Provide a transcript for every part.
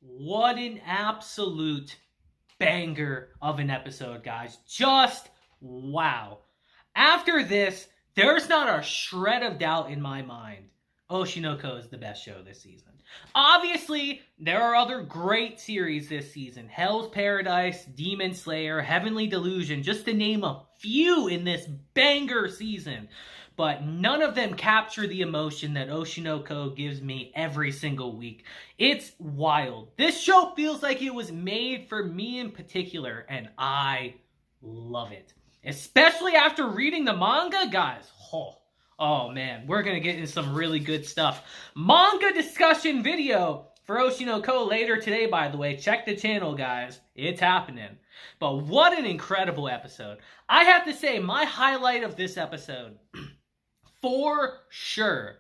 What an absolute banger of an episode, guys. Just wow. After this, there's not a shred of doubt in my mind. Oshi No Ko is the best show this season. Obviously, there are other great series this season. Hell's Paradise, Demon Slayer, Heavenly Delusion, just to name a few in this banger season. But none of them capture the emotion that Oshi No Ko gives me every single week. It's wild. This show feels like it was made for me in particular, and I love it. Especially after reading the manga, guys. Oh man, we're going to get into some really good stuff. Manga discussion video for Oshi No Ko later today, by the way. Check the channel, guys. It's happening. But what an incredible episode. I have to say, my highlight of this episode, for sure,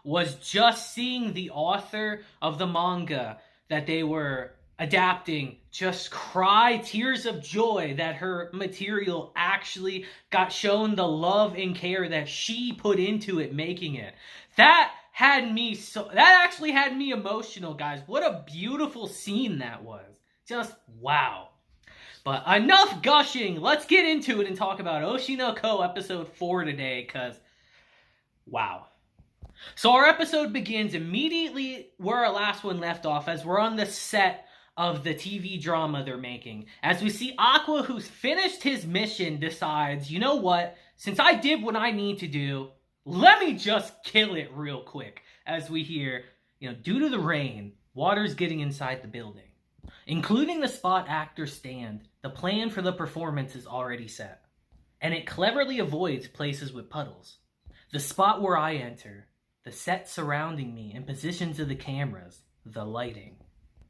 was just seeing the author of the manga that they were adapting just cry tears of joy that her material actually got shown the love and care that she put into it making it. That actually had me emotional, guys. What a beautiful scene that was. Just wow. But enough gushing. Let's get into it and talk about Oshi No Ko episode 4 today, because wow. So our episode begins immediately where our last one left off, as we're on the set of the TV drama they're making. As we see Aqua, who's finished his mission, decides, you know what? Since I did what I need to do, let me just kill it real quick. As we hear, due to the rain, water's getting inside the building. Including the spot actors stand, the plan for the performance is already set. And it cleverly avoids places with puddles. The spot where I enter, the set surrounding me, and positions of the cameras, the lighting.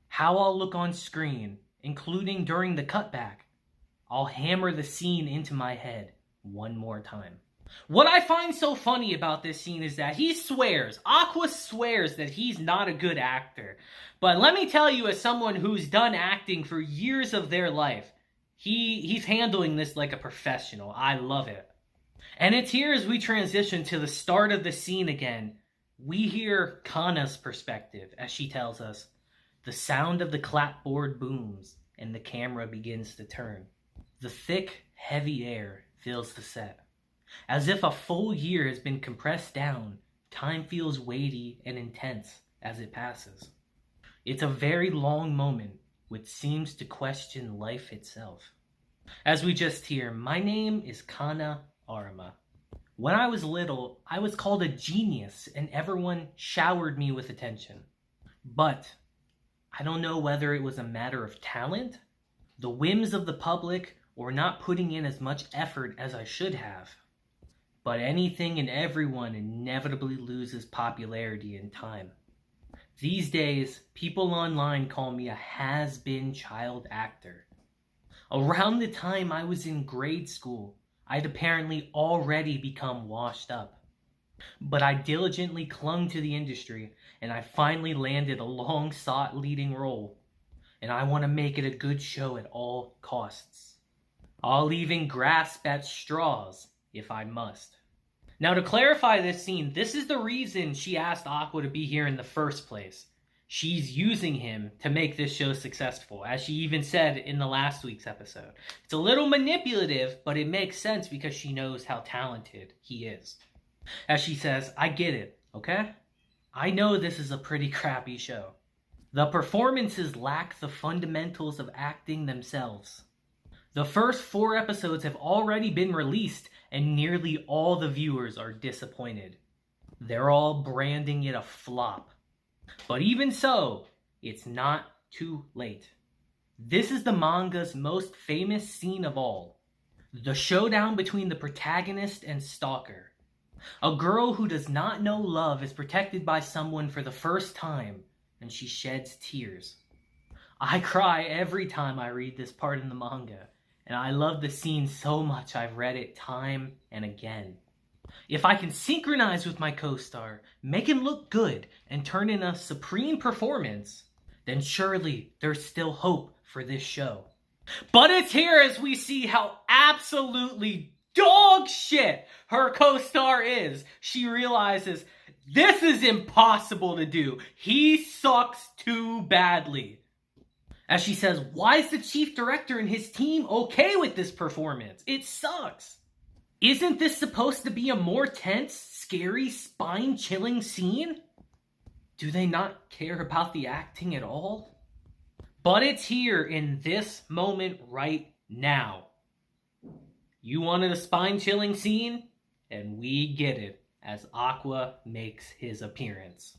How I'll look on screen, including during the cutback. I'll hammer the scene into my head one more time. What I find so funny about this scene is that Aqua swears that he's not a good actor. But let me tell you, as someone who's done acting for years of their life, he's handling this like a professional. I love it. And it's here as we transition to the start of the scene again. We hear Kana's perspective as she tells us, the sound of the clapboard booms and the camera begins to turn. The thick, heavy air fills the set. As if a full year has been compressed down, time feels weighty and intense as it passes. It's a very long moment which seems to question life itself. As we just hear, my name is Kana Arama. When I was little, I was called a genius and everyone showered me with attention. But I don't know whether it was a matter of talent, the whims of the public, or not putting in as much effort as I should have. But anything and everyone inevitably loses popularity in time. These days, people online call me a has-been child actor. Around the time I was in grade school, I'd apparently already become washed up. But I diligently clung to the industry, and I finally landed a long-sought leading role. And I want to make it a good show at all costs. I'll even grasp at straws if I must. Now, to clarify this scene, this is the reason she asked Aqua to be here in the first place. She's using him to make this show successful, as she even said in the last week's episode. It's a little manipulative, but it makes sense because she knows how talented he is. As she says, I get it, okay? I know this is a pretty crappy show. The performances lack the fundamentals of acting themselves. The first 4 episodes have already been released, and nearly all the viewers are disappointed. They're all branding it a flop. But even so, it's not too late. This is the manga's most famous scene of all. The showdown between the protagonist and stalker. A girl who does not know love is protected by someone for the first time, and she sheds tears. I cry every time I read this part in the manga, and I love the scene so much I've read it time and again. If I can synchronize with my co-star, make him look good, and turn in a supreme performance, then surely there's still hope for this show. But it's here as we see how absolutely dog shit her co-star is. She realizes this is impossible to do. He sucks too badly. As she says, why is the chief director and his team okay with this performance? It sucks. Isn't this supposed to be a more tense, scary, spine-chilling scene? Do they not care about the acting at all? But it's here in this moment right now. You wanted a spine-chilling scene? And we get it as Aqua makes his appearance.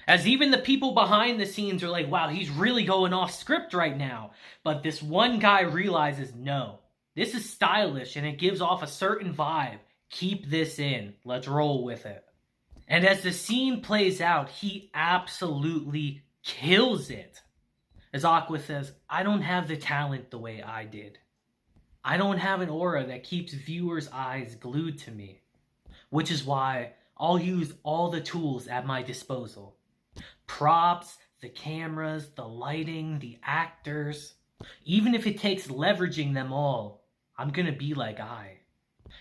As even the people behind the scenes are like, wow, he's really going off script right now. But this one guy realizes, no, this is stylish and it gives off a certain vibe. Keep this in. Let's roll with it. And as the scene plays out, he absolutely kills it. As Aqua says, I don't have the talent the way I did. I don't have an aura that keeps viewers' eyes glued to me. Which is why I'll use all the tools at my disposal. Props, the cameras, the lighting, the actors. Even if it takes leveraging them all, I'm gonna be like I.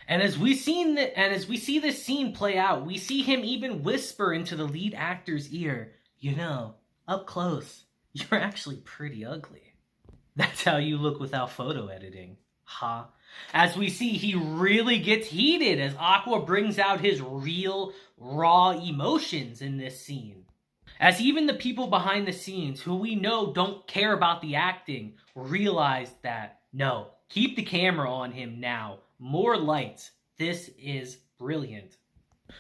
And as we see this scene play out, we see him even whisper into the lead actor's ear, you know, up close, you're actually pretty ugly. That's how you look without photo editing. Ha. As we see, he really gets heated as Aqua brings out his real, raw emotions in this scene. As even the people behind the scenes, who we know don't care about the acting, realize that, no, keep the camera on him now. More lights. This is brilliant.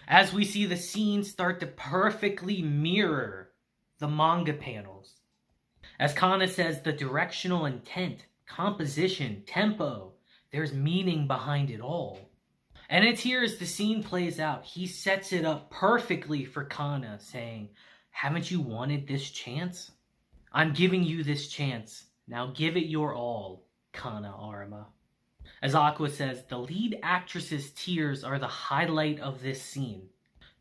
As we see the scene start to perfectly mirror the manga panels. As Kana says, the directional intent, composition, tempo, there's meaning behind it all. And it's here as the scene plays out, he sets it up perfectly for Kana, saying, haven't you wanted this chance? I'm giving you this chance. Now give it your all, Kana Arima. As Aqua says, the lead actress's tears are the highlight of this scene.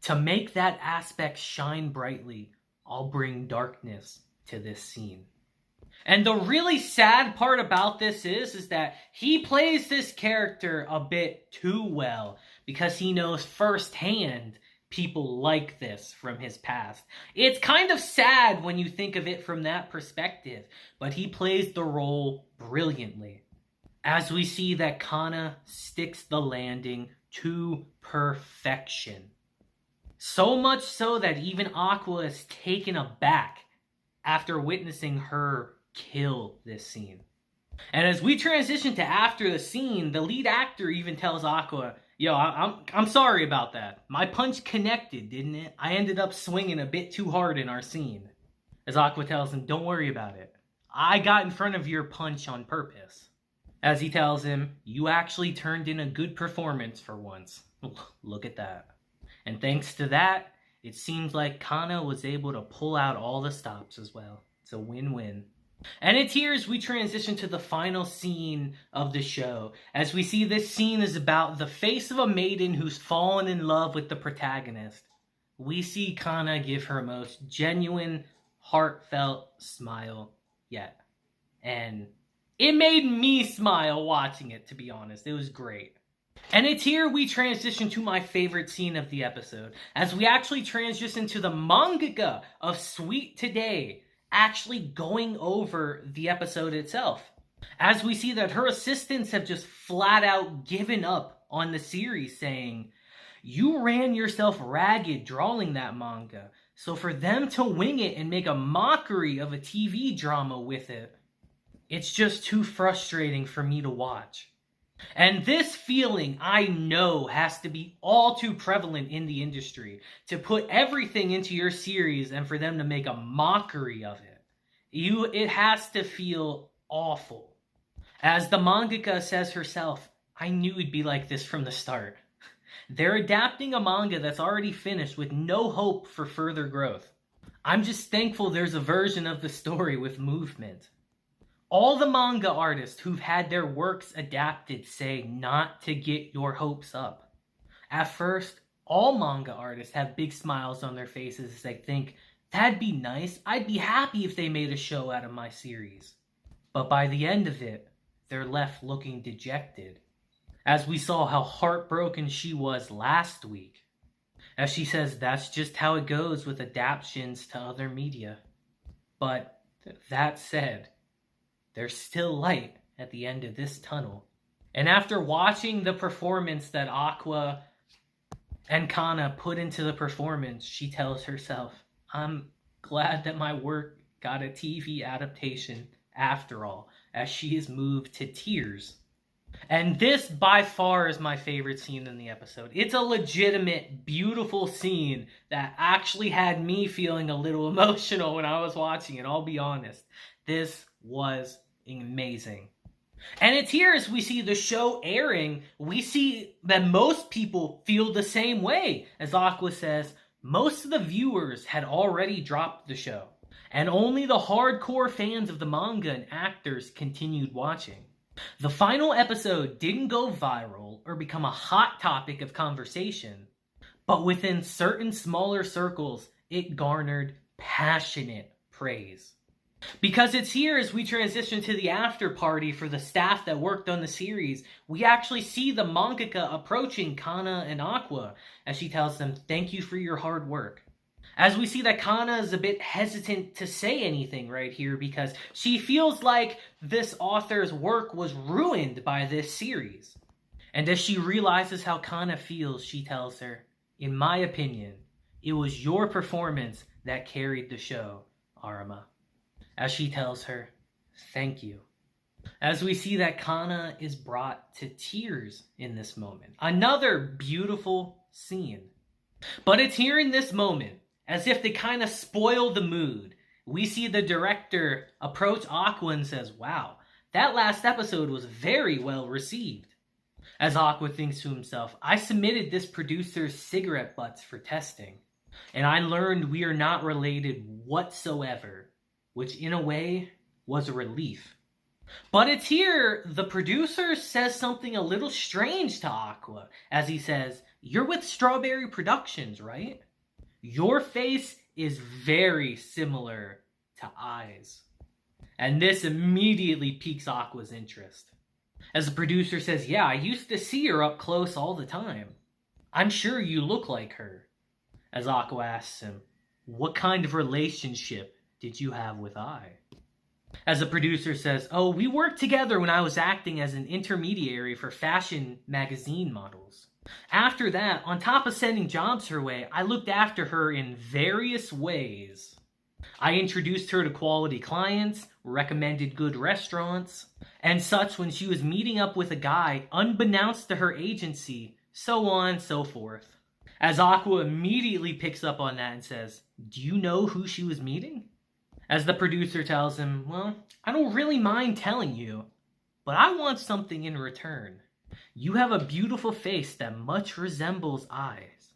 To make that aspect shine brightly, I'll bring darkness to this scene. And the really sad part about this is that he plays this character a bit too well because he knows firsthand people like this from his past. It's kind of sad when you think of it from that perspective, but he plays the role brilliantly. As we see that Kana sticks the landing to perfection. So much so that even Aqua is taken aback after witnessing her kill this scene. And as we transition to after the scene, the lead actor even tells Aqua, yo, I'm sorry about that. My punch connected, didn't it? I ended up swinging a bit too hard in our scene. As Aqua tells him, don't worry about it. I got in front of your punch on purpose. As he tells him, you actually turned in a good performance for once. Look at that. And thanks to that, it seems like Kana was able to pull out all the stops as well. It's a win-win. And it's here as we transition to the final scene of the show. As we see this scene is about the face of a maiden who's fallen in love with the protagonist. We see Kana give her most genuine, heartfelt smile yet. And it made me smile watching it, to be honest. It was great. And it's here we transition to my favorite scene of the episode, as we actually transition to the mangaka of Sweet Today actually going over the episode itself. As we see that her assistants have just flat out given up on the series, saying, you ran yourself ragged drawing that manga, so for them to wing it and make a mockery of a TV drama with it, it's just too frustrating for me to watch. And this feeling, I know, has to be all too prevalent in the industry, to put everything into your series and for them to make a mockery of it. It has to feel awful. As the mangaka says herself, I knew it'd be like this from the start. They're adapting a manga that's already finished with no hope for further growth. I'm just thankful there's a version of the story with movement. All the manga artists who've had their works adapted say not to get your hopes up. At first, all manga artists have big smiles on their faces as they think, that'd be nice, I'd be happy if they made a show out of my series. But by the end of it, they're left looking dejected. As we saw how heartbroken she was last week. As she says that's just how it goes with adaptations to other media. But that said, there's still light at the end of this tunnel. And after watching the performance that Aqua and Kana put into the performance, she tells herself, I'm glad that my work got a TV adaptation after all, as she is moved to tears. And this by far is my favorite scene in the episode. It's a legitimate, beautiful scene that actually had me feeling a little emotional when I was watching it, I'll be honest. This was amazing. And it's here as we see the show airing, we see that most people feel the same way. As Aqua says, most of the viewers had already dropped the show, and only the hardcore fans of the manga and actors continued watching. The final episode didn't go viral or become a hot topic of conversation, but within certain smaller circles, it garnered passionate praise. Because it's here as we transition to the after party for the staff that worked on the series, we actually see the mangaka approaching Kana and Aqua as she tells them, thank you for your hard work. As we see that Kana is a bit hesitant to say anything right here because she feels like this author's work was ruined by this series. And as she realizes how Kana feels, she tells her, in my opinion, it was your performance that carried the show, Arima. As she tells her, thank you. As we see that Kana is brought to tears in this moment. Another beautiful scene. But it's here in this moment, as if they kind of spoil the mood. We see the director approach Aqua and says, wow, that last episode was very well received. As Aqua thinks to himself, I submitted this producer's cigarette butts for testing, and I learned we are not related whatsoever, which in a way was a relief. But it's here the producer says something a little strange to Aqua, as he says, you're with Strawberry Productions, right? Your face is very similar to Ai's. And this immediately piques Aqua's interest. As the producer says, yeah, I used to see her up close all the time. I'm sure you look like her. As Aqua asks him, what kind of relationship did you have with Ai? As the producer says, oh, we worked together when I was acting as an intermediary for fashion magazine models. After that, on top of sending jobs her way, I looked after her in various ways. I introduced her to quality clients, recommended good restaurants, and such when she was meeting up with a guy unbeknownst to her agency, so on and so forth. As Aqua immediately picks up on that and says, do you know who she was meeting? As the producer tells him, well, I don't really mind telling you, but I want something in return. You have a beautiful face that much resembles Ai's.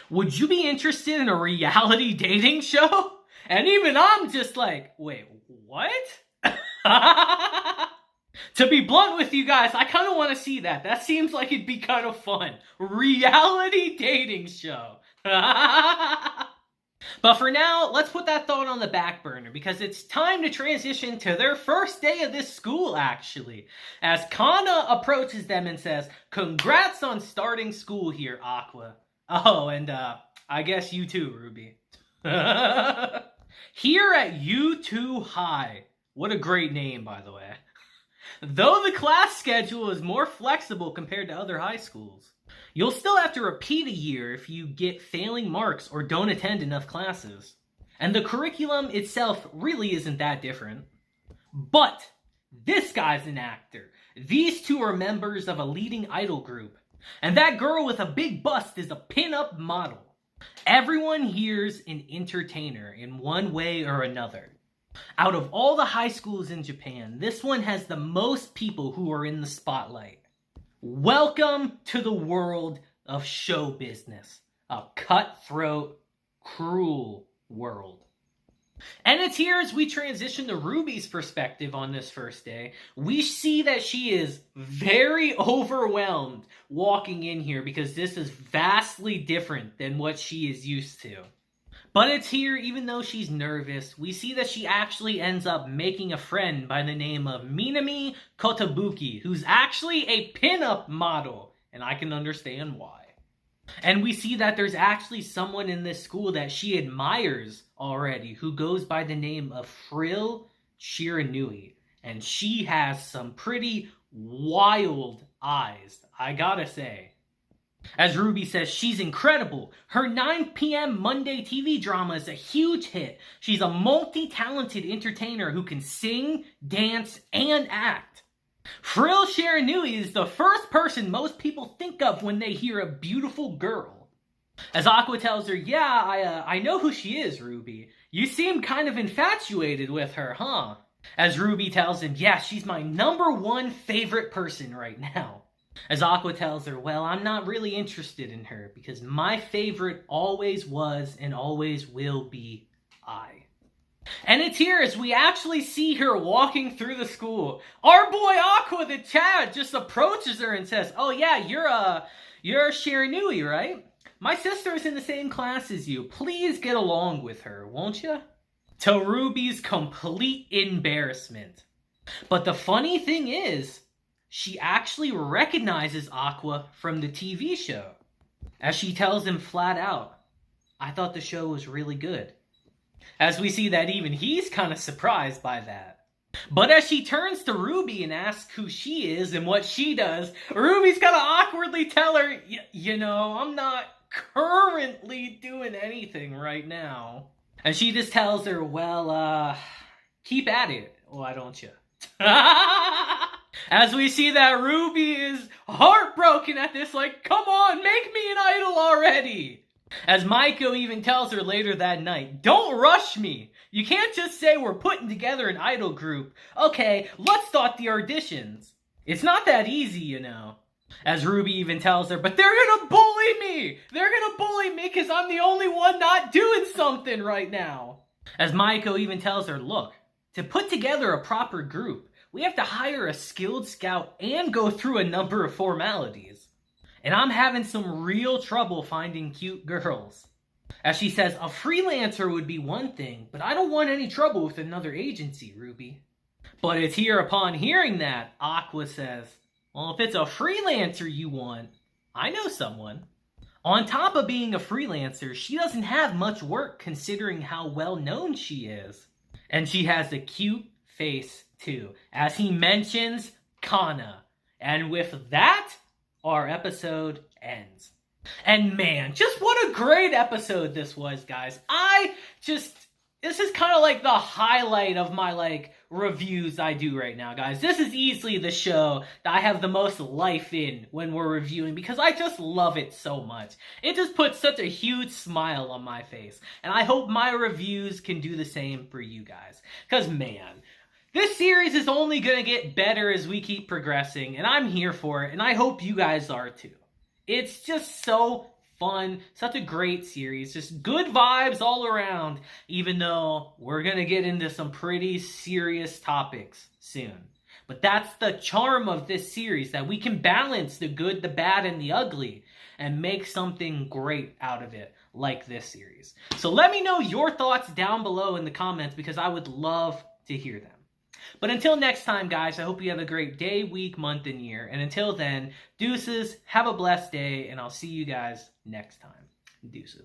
Would you be interested in a reality dating show? And even I'm just like, wait, what? To be blunt with you guys, I kind of want to see that. That seems like it'd be kind of fun. Reality dating show. But for now, let's put that thought on the back burner because it's time to transition to their first day of this school, actually. As Kana approaches them and says, congrats on starting school here, Aqua. Oh, and I guess you too, Ruby. Here at U2 High. What a great name, by the way. Though the class schedule is more flexible compared to other high schools, you'll still have to repeat a year if you get failing marks or don't attend enough classes. And the curriculum itself really isn't that different. But this guy's an actor. These two are members of a leading idol group. And that girl with a big bust is a pin-up model. Everyone here's an entertainer in one way or another. Out of all the high schools in Japan, this one has the most people who are in the spotlight. Welcome to the world of show business. A cutthroat, cruel world. And it's here as we transition to Ruby's perspective on this first day. We see that she is very overwhelmed walking in here because this is vastly different than what she is used to. But it's here, even though she's nervous, we see that she actually ends up making a friend by the name of Minami Kotobuki, who's actually a pinup model, and I can understand why. And we see that there's actually someone in this school that she admires already, who goes by the name of Frill Shiranui. And she has some pretty wild eyes, I gotta say. As Ruby says, she's incredible. Her 9 p.m. Monday TV drama is a huge hit. She's a multi-talented entertainer who can sing, dance, and act. Frill Shiranui is the first person most people think of when they hear a beautiful girl. As Aqua tells her, yeah, I know who she is, Ruby. You seem kind of infatuated with her, huh? As Ruby tells him, yeah, she's my #1 favorite person right now. As Aqua tells her, well, I'm not really interested in her because my favorite always was and always will be I. And it's here as we actually see her walking through the school. Our boy Aqua, the Chad, just approaches her and says, oh yeah, you're Shiranui, right? My sister's in the same class as you. Please get along with her, won't you? To Ruby's complete embarrassment. But the funny thing is, she actually recognizes Aqua from the TV show. As she tells him flat out, I thought the show was really good. As we see that even he's kind of surprised by that. But as she turns to Ruby and asks who she is and what she does, Ruby's gonna awkwardly tell her, you know, I'm not currently doing anything right now. And she just tells her, well, keep at it, why don't you? As we see that Ruby is heartbroken at this, like, come on, make me an idol already. As Maiko even tells her later that night, don't rush me. You can't just say we're putting together an idol group. Okay, let's start the auditions. It's not that easy, you know. As Ruby even tells her, but they're gonna bully me. They're gonna bully me because I'm the only one not doing something right now. As Maiko even tells her, look, to put together a proper group, we have to hire a skilled scout and go through a number of formalities. And I'm having some real trouble finding cute girls. As she says, a freelancer would be one thing, but I don't want any trouble with another agency, Ruby. But it's here upon hearing that, Aqua says, well, if it's a freelancer you want, I know someone. On top of being a freelancer, she doesn't have much work considering how well known she is. And she has a cute face too, as he mentions Kana. And with that, our episode ends. And man, just what a great episode this was, guys. This is kind of like the highlight of my reviews I do right now, guys. This is easily the show that I have the most life in when we're reviewing because I just love it so much. It just puts such a huge smile on my face. And I hope my reviews can do the same for you guys. Because man, this series is only going to get better as we keep progressing, and I'm here for it, and I hope you guys are too. It's just so fun, such a great series, just good vibes all around, even though we're going to get into some pretty serious topics soon. But that's the charm of this series, that we can balance the good, the bad, and the ugly, and make something great out of it, like this series. So let me know your thoughts down below in the comments, because I would love to hear them. But until next time, guys, I hope you have a great day, week, month, and year. And until then, deuces, have a blessed day, and I'll see you guys next time. Deuces.